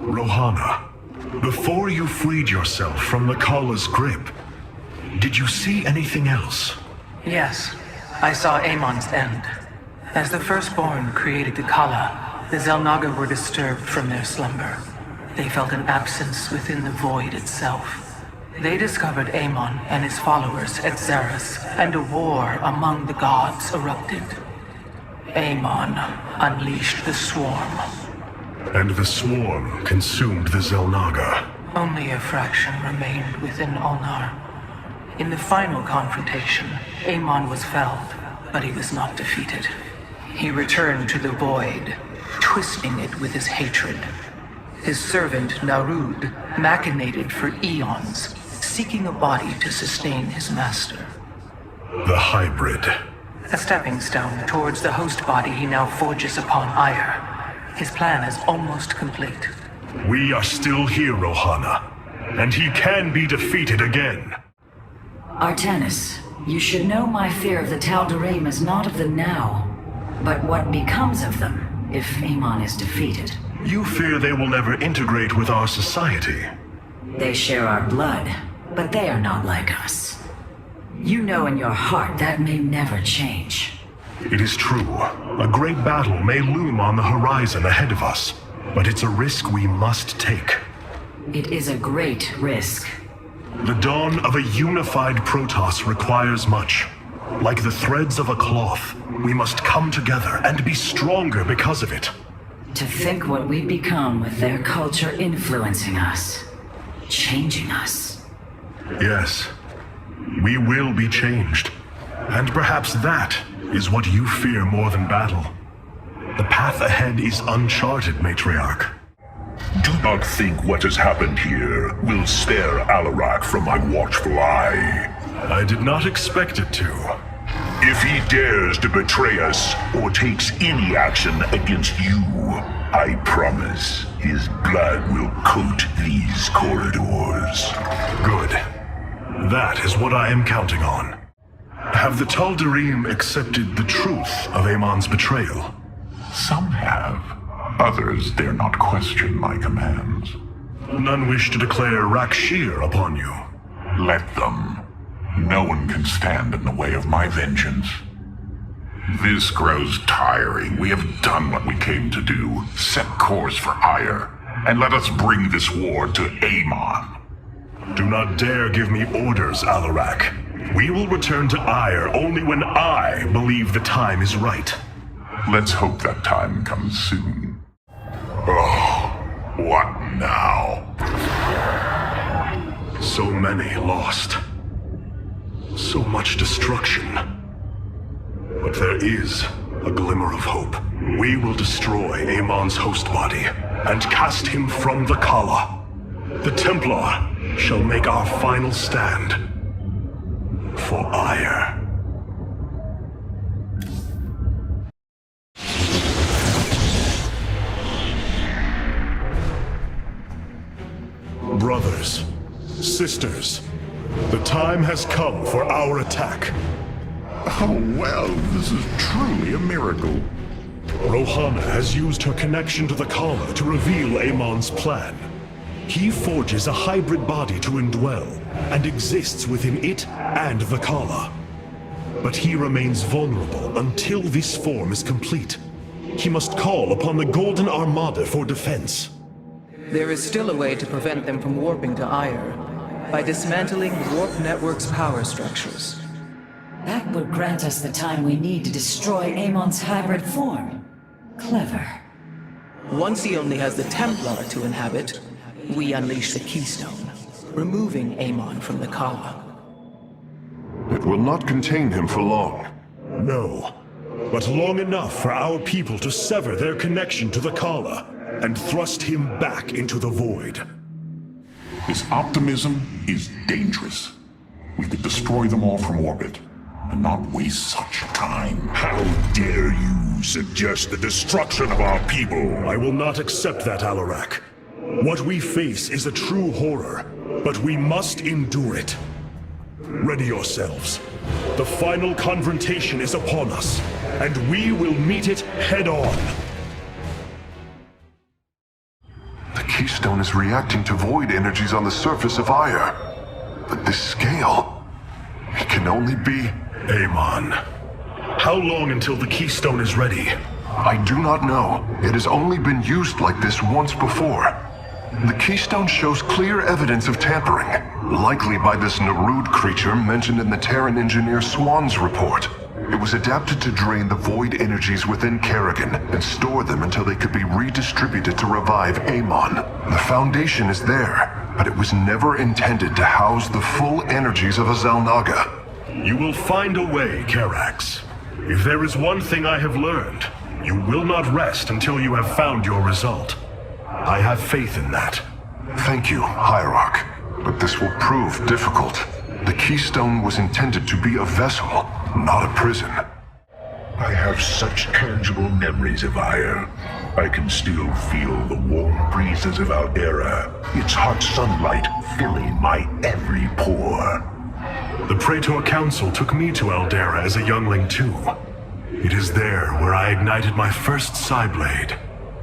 Rohana, before you freed yourself from the Kala's grip, did you see anything else? Yes, I saw Amon's end. As the Firstborn created the Kala, the Xel'Naga were disturbed from their slumber. They felt an absence within the void itself. They discovered Amon and his followers at Xeris, and a war among the gods erupted. Amon unleashed the Swarm. And the Swarm consumed the Xel'Naga. Only a fraction remained within Ulnar. In the final confrontation, Amon was felled, but he was not defeated. He returned to the void, twisting it with his hatred. His servant, Narud, machinated for eons, seeking a body to sustain his master. The hybrid. A stepping stone towards the host body he now forges upon Ire. His plan is almost complete. We are still here, Rohana, and he can be defeated again. Artanis, you should know my fear of the Tal'Darim is not of them now, but what becomes of them if Amon is defeated. You fear they will never integrate with our society. They share our blood, but they are not like us. You know in your heart that may never change. It is true. A great battle may loom on the horizon ahead of us, but it's a risk we must take. It is a great risk. The dawn of a unified Protoss requires much. Like the threads of a cloth, we must come together and be stronger because of it. To think what we'd become with their culture influencing us, changing us. Yes, we will be changed. And perhaps that is what you fear more than battle. The path ahead is uncharted, Matriarch. Do not think what has happened here will spare Alarak from my watchful eye. I did not expect it to. If he dares to betray us or takes any action against you, I promise his blood will coat these corridors. Good. That is what I am counting on. Have the Tal'Darim accepted the truth of Amon's betrayal? Some have. Others dare not question my commands. None wish to declare Rakshir upon you. Let them. No one can stand in the way of my vengeance. This grows tiring. We have done what we came to do. Set course for Ire, and let us bring this war to Amon. Do not dare give me orders, Alarak. We will return to Ire only when I believe the time is right. Let's hope that time comes soon. Oh, what now? So many lost. So much destruction. But there is a glimmer of hope. We will destroy Amon's host body and cast him from the Kala. The Templar shall make our final stand for Ire. Brothers, sisters, the time has come for our attack. Oh, well, this is truly a miracle. Rohana has used her connection to the Kala to reveal Amon's plan. He forges a hybrid body to indwell and exists within it and the Kala. But he remains vulnerable until this form is complete. He must call upon the Golden Armada for defense. There is still a way to prevent them from warping to Ire, by dismantling the Warp Network's power structures. That would grant us the time we need to destroy Amon's hybrid form. Clever. Once he only has the Templar to inhabit, we unleash the Keystone, removing Amon from the Kala. It will not contain him for long. No, but long enough for our people to sever their connection to the Kala and thrust him back into the void. This optimism is dangerous. We could destroy them all from orbit, and not waste such time. How dare you suggest the destruction of our people? I will not accept that, Alarak. What we face is a true horror, but we must endure it. Ready yourselves. The final confrontation is upon us, and we will meet it head-on. The keystone is reacting to void energies on the surface of Ire. But this scale, it can only be... Amon, how long until the keystone is ready? I do not know. It has only been used like this once before. The keystone shows clear evidence of tampering, likely by this Narud creature mentioned in the Terran engineer Swan's report. It was adapted to drain the void energies within Kerrigan and store them until they could be redistributed to revive Amon. The foundation is there, but it was never intended to house the full energies of a Xel'Naga. You will find a way, Karax. If there is one thing I have learned, you will not rest until you have found your result. I have faith in that. Thank you, Hierarch. But this will prove difficult. The keystone was intended to be a vessel, not a prison. I have such tangible memories of Ire. I can still feel the warm breezes of Aldera, its hot sunlight filling my every pore. The Praetor Council took me to Aldera as a youngling too. It is there where I ignited my first Psyblade.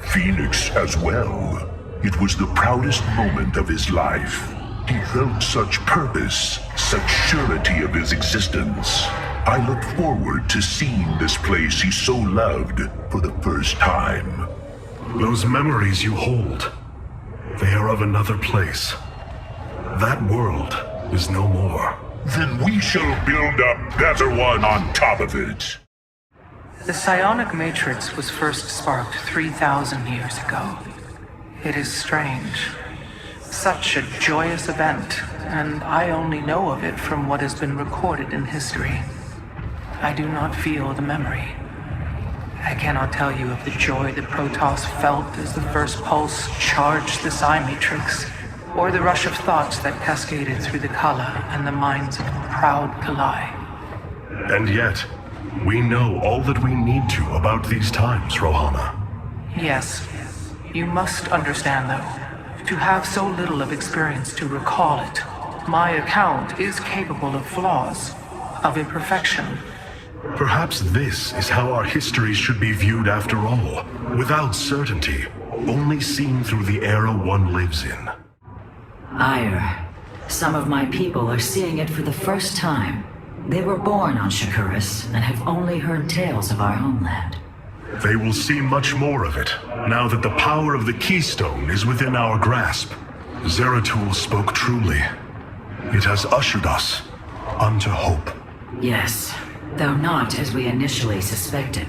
Phoenix as well. It was the proudest moment of his life. He felt such purpose, such surety of his existence. I look forward to seeing this place he so loved for the first time. Those memories you hold, they are of another place. That world is no more. Then we shall build a better one on top of it. The psionic matrix was first sparked 3,000 years ago. It is strange. Such a joyous event, and I only know of it from what has been recorded in history. I do not feel the memory. I cannot tell you of the joy that Protoss felt as the first pulse charged the psi matrix, or the rush of thoughts that cascaded through the Kala and the minds of proud Kalai. And yet, we know all that we need to about these times, Rohana. Yes. You must understand, though, to have so little of experience to recall it, my account is capable of flaws, of imperfection. Perhaps this is how our histories should be viewed after all, without certainty, only seen through the era one lives in. Ire. Some of my people are seeing it for the first time. They were born on Shakuras and have only heard tales of our homeland. They will see much more of it, now that the power of the keystone is within our grasp. Zeratul spoke truly. It has ushered us unto hope. Yes, though not as we initially suspected.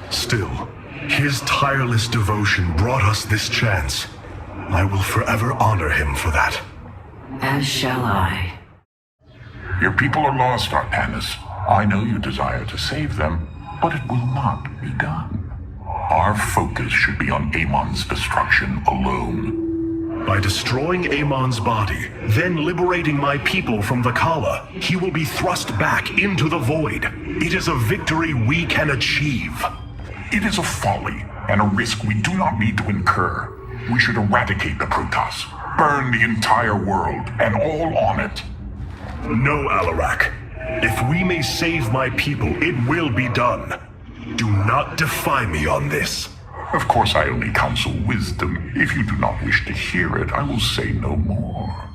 Still, his tireless devotion brought us this chance. I will forever honor him for that. As shall I. Your people are lost, Artanis. I know you desire to save them, but it will not be done. Our focus should be on Amon's destruction alone. By destroying Amon's body, then liberating my people from the Kala, he will be thrust back into the void. It is a victory we can achieve. It is a folly and a risk we do not need to incur. We should eradicate the Protoss, burn the entire world, and all on it. No, Alarak. If we may save my people, it will be done. Do not defy me on this. Of course, I only counsel wisdom. If you do not wish to hear it, I will say no more.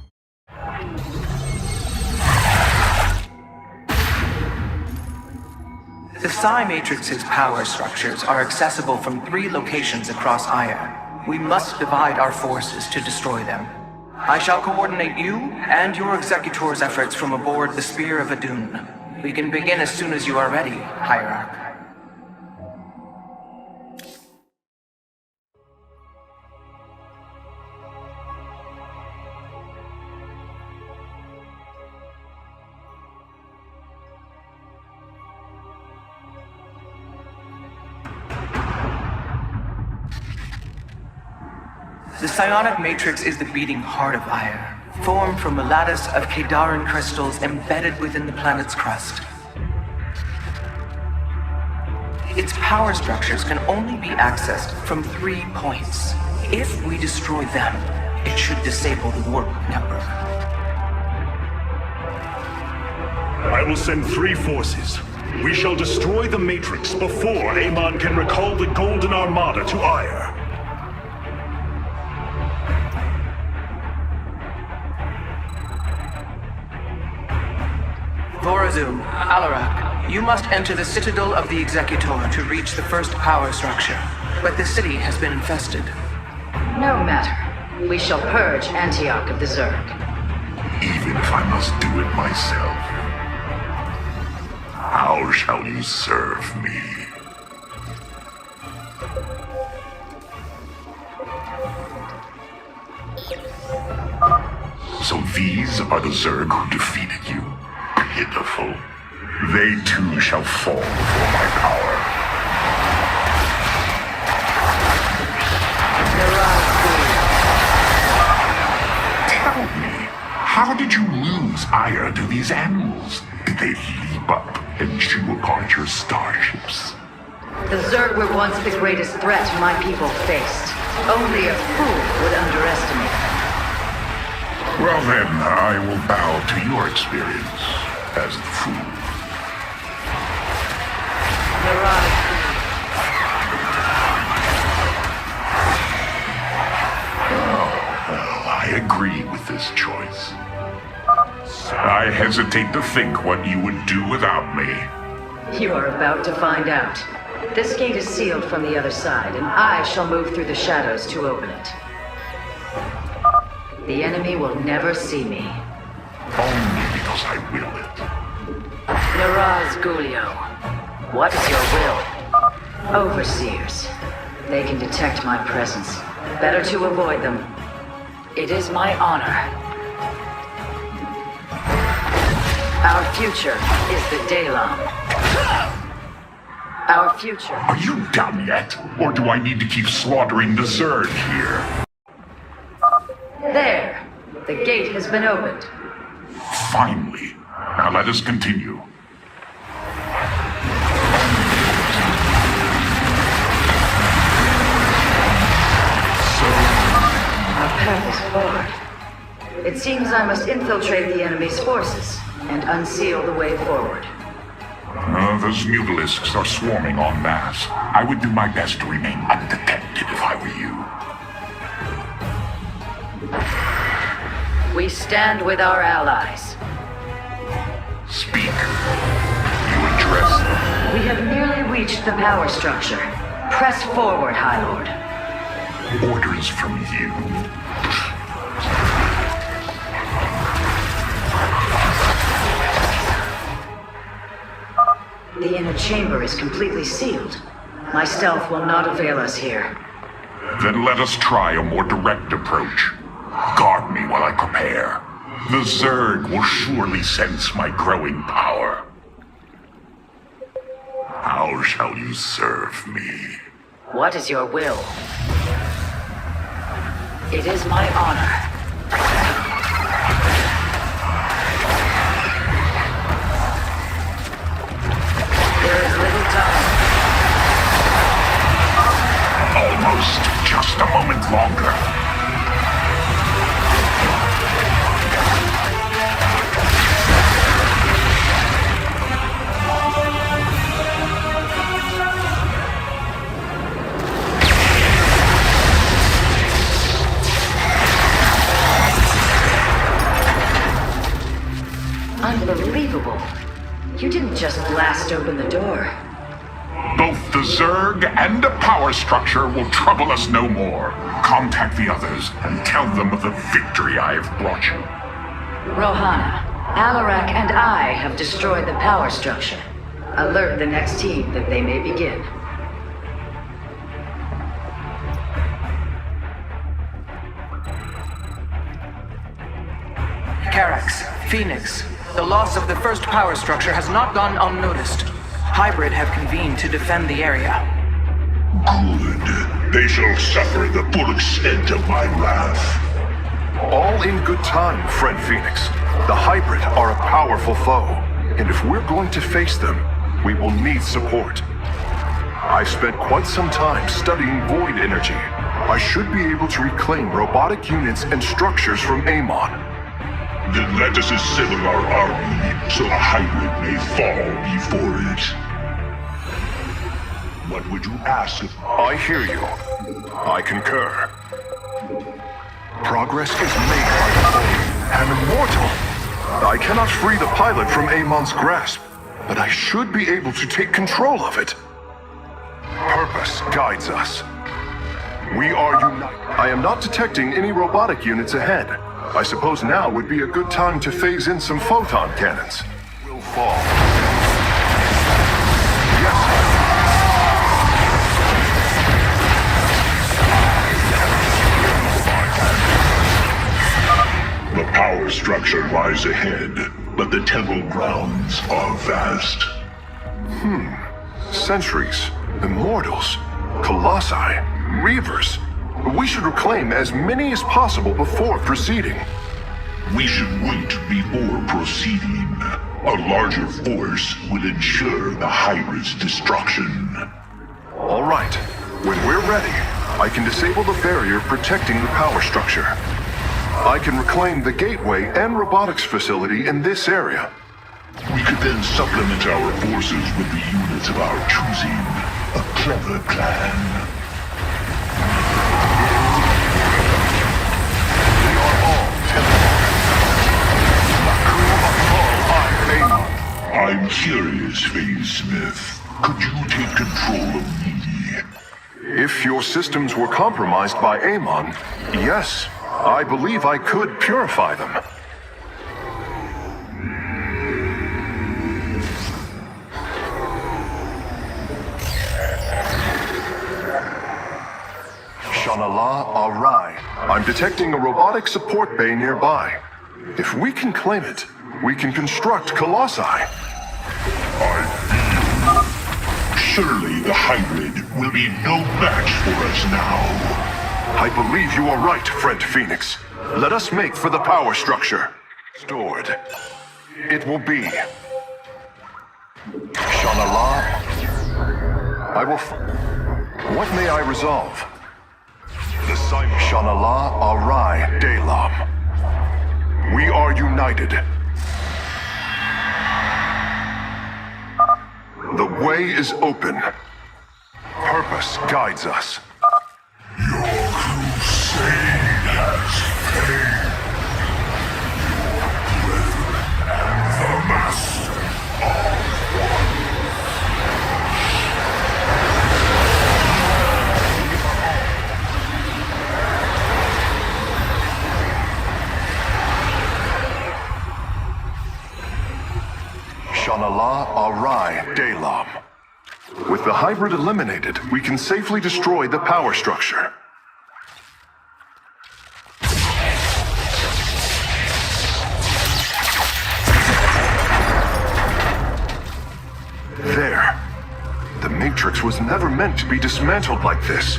The Psi Matrix's power structures are accessible from 3 locations across Ire. We must divide our forces to destroy them. I shall coordinate you and your executor's efforts from aboard the Spear of Adun. We can begin as soon as you are ready, Hierarch. The psionic matrix is the beating heart of Ire, formed from a lattice of Kadaran crystals embedded within the planet's crust. Its power structures can only be accessed from 3 points. If we destroy them, it should disable the warp network. I will send 3 forces. We shall destroy the Matrix before Amon can recall the Golden Armada to Ire. Vorazun, Alarak, you must enter the citadel of the Executor to reach the first power structure. But the city has been infested. No matter. We shall purge Antioch of the Zerg. Even if I must do it myself. How shall you serve me? So these are the Zerg who defeated you. Pitiful. They too shall fall before my power. Tell me, how did you lose ire to these animals? Did they leap up and chew apart your starships? The Zerg were once the greatest threat my people faced. Only a fool would underestimate them. Well then, I will bow to your experience as the fool. I agree with this choice. I hesitate to think what you would do without me. You are about to find out. This gate is sealed from the other side, and I shall move through the shadows to open it. The enemy will never see me. Only because I will it. Naraz Gulio, what is your will? Overseers. They can detect my presence. Better to avoid them. It is my honor. Our future is the Dalam. Our future. Are you done yet? Or do I need to keep slaughtering the Zerg here? There. The gate has been opened. Finally. Now let us continue. Our path is forward. It seems I must infiltrate the enemy's forces and unseal the way forward. Those mutalisks are swarming en masse. I would do my best to remain undetected if I were you. We stand with our allies. Speak. You address them. We have nearly reached the power structure. Press forward, High Lord. Orders from you. The inner chamber is completely sealed. My stealth will not avail us here. Then let us try a more direct approach. Guard me while I prepare. The Zerg will surely sense my growing power. How shall you serve me? What is your will? It is my honor. There is little time. Almost. Just a moment longer. Unbelievable. You didn't just blast open the door. Both the Zerg and the power structure will trouble us no more. Contact the others and tell them of the victory I have brought you. Rohana, Alarak and I have destroyed the power structure. Alert the next team that they may begin. Carax, Phoenix, the loss of the first power structure has not gone unnoticed. Hybrid have convened to defend the area. Good. They shall suffer the full extent of my wrath. All in good time, friend Phoenix. The Hybrid are a powerful foe, and if we're going to face them, we will need support. I've spent quite some time studying void energy. I should be able to reclaim robotic units and structures from Amon. Then let us assemble our army, so the Hybrid may fall before it. What would you ask if... I hear you. I concur. Progress is made by the foe. An immortal? I cannot free the pilot from Amon's grasp, but I should be able to take control of it. Purpose guides us. We are united. I am not detecting any robotic units ahead. I suppose now would be a good time to phase in some photon cannons. Will fall. Yes, sir. The power structure lies ahead, but the temple grounds are vast. Sentries, immortals, colossi, reavers. We should reclaim as many as possible before proceeding. We should wait before proceeding. A larger force will ensure the Hydra's destruction. All right. When we're ready, I can disable the barrier protecting the power structure. I can reclaim the gateway and robotics facility in this area. We could then supplement our forces with the units of our choosing. A clever plan. We are all Templars. The crew of Paul Amon. I'm curious, Phase Smith. Could you take control of me? If your systems were compromised by Amon, yes, I believe I could purify them. Shanala Arai. I'm detecting a robotic support bay nearby. If we can claim it, we can construct colossi. Surely the hybrid will be no match for us now. I believe you are right, friend Phoenix. Let us make for the power structure. Stored. It will be. Shanala. I will. What may I resolve? The sign. Shanala Arai Delam. We are united. The way is open. Purpose guides us. Your crusade has failed. The master of Shanala Arai Delam. With the hybrid eliminated, we can safely destroy the power structure. There. The Matrix was never meant to be dismantled like this.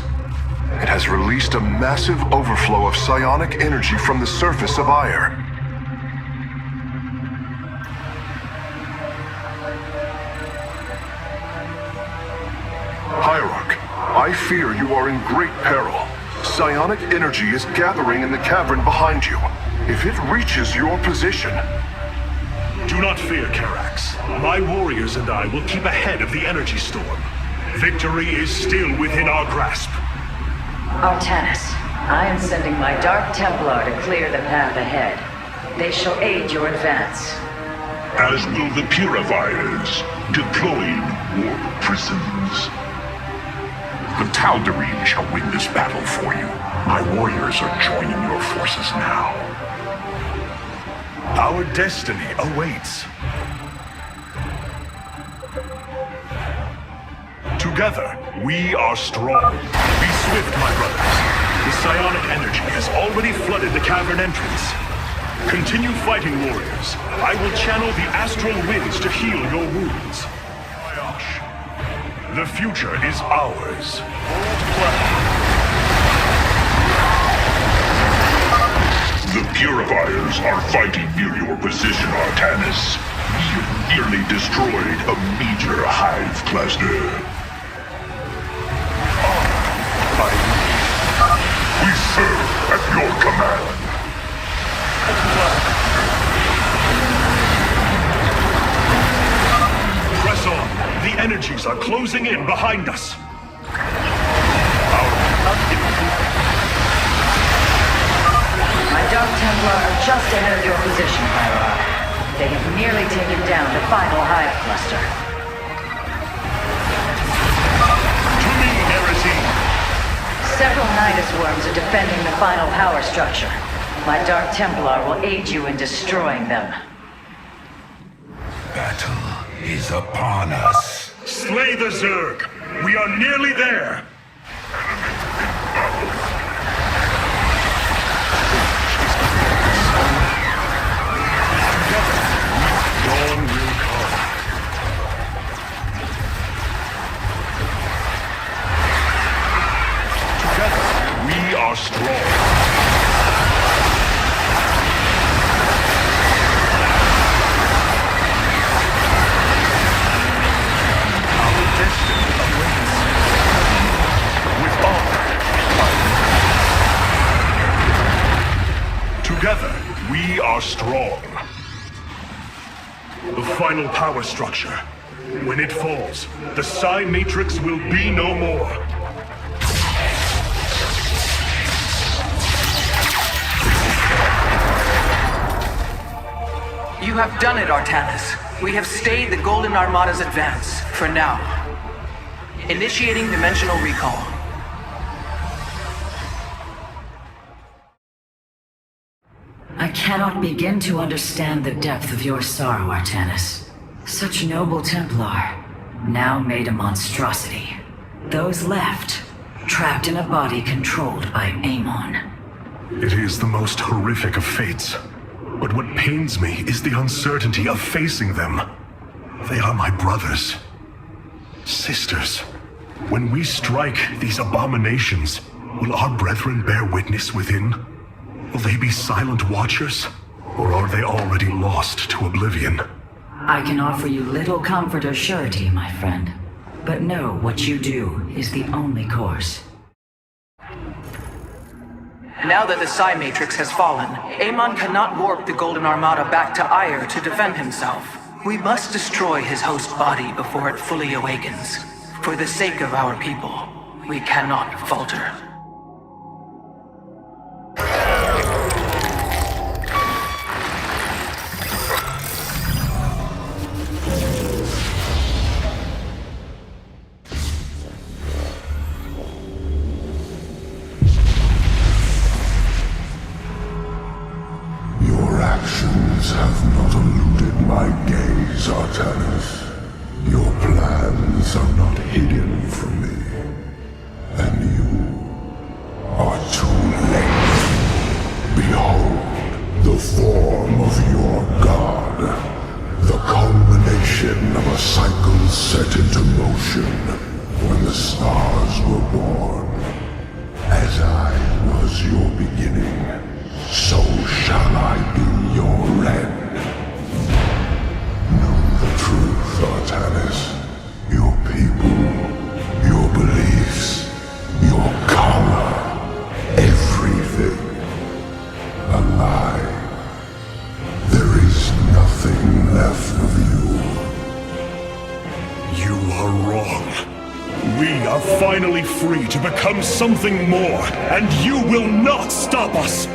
It has released a massive overflow of psionic energy from the surface of Ire. Hierarch, I fear you are in great peril. Psionic energy is gathering in the cavern behind you. If it reaches your position... Do not fear, Carax. My warriors and I will keep ahead of the energy storm. Victory is still within our grasp. Artanis, I am sending my Dark Templar to clear the path ahead. They shall aid your advance. as will the Purifiers, deploying warp prisons. The Tal'Darim shall win this battle for you. My warriors are joining your forces now. Our destiny awaits. Together, we are strong. Be swift, my brothers. The psionic energy has already flooded the cavern entrance. Continue fighting, warriors. I will channel the astral winds to heal your wounds. The future is ours. The Purifiers are fighting near your position, Artanis. You nearly destroyed a major hive cluster. We serve at your command. Press on. The energies are closing in behind us. My Dark Templar are just ahead of your position, Hierarch. They have nearly taken down the final hive cluster. To me, Heresy! Several Nidus worms are defending the final power structure. My Dark Templar will aid you in destroying them. Battle is upon us. Slay the Zerg! We are nearly there! Dawn will come. Together, we are strong. Our destiny awaits. With honor, together, we are strong. The final power structure. When it falls, the Psi Matrix will be no more. You have done it, Artanis. We have stayed the Golden Armada's advance, for now. Initiating dimensional recall. I cannot begin to understand the depth of your sorrow, Artanis. Such noble Templar, now made a monstrosity. Those left, trapped in a body controlled by Amon. It is the most horrific of fates. But what pains me is the uncertainty of facing them. They are my brothers. Sisters. When we strike these abominations, will our brethren bear witness within? Will they be silent watchers? Or are they already lost to oblivion? I can offer you little comfort or surety, my friend. But know what you do is the only course. Now that the Psi Matrix has fallen, Amon cannot warp the Golden Armada back to Ire to defend himself. We must destroy his host body before it fully awakens. For the sake of our people, we cannot falter. Your actions have not eluded my gaze, Artanis. Your plans are not hidden from me. And you are too late. Behold, the form of your god. The culmination of a cycle set into motion when the stars were born. As I was your beginning, so shall I be your end. Know the truth, Artanis. Your people, your beliefs, your color, everything. A lie. There is nothing left of you. You are wrong. We are finally free to become something more, and you will not stop us!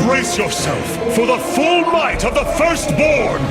Brace yourself for the full might of the Firstborn!